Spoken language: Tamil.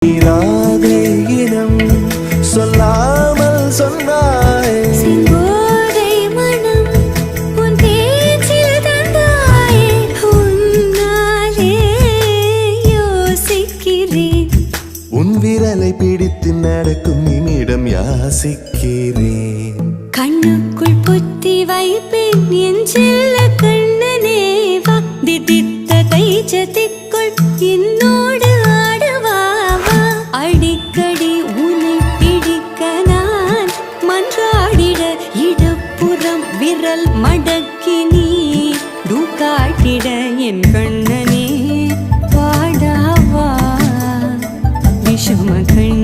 ராதை இனம் சொல்லாமல் சொன்னாய் செங்கோதை மனம் உன் பேச்சில் தந்தாயே உன்னாலே யோசிக்கிறேன் உன் விரலை பிடித்து நடக்கும் நிமிடம் யாசிக்கிறேன் கண்ணுக்குள் புத்தி வைப்பேன் என் செல்ல கண்ணனே வா திதித்த தைச்சதிக்குள் என்னோடு ஆடவாவா அடிக்கடி உன்னை பிடிக்க நான் மன்றாடிட இடப்புறம் விரல் மடக்கி நீ காட்டிட என் கண்ணனே பாடாவா விஷம கண்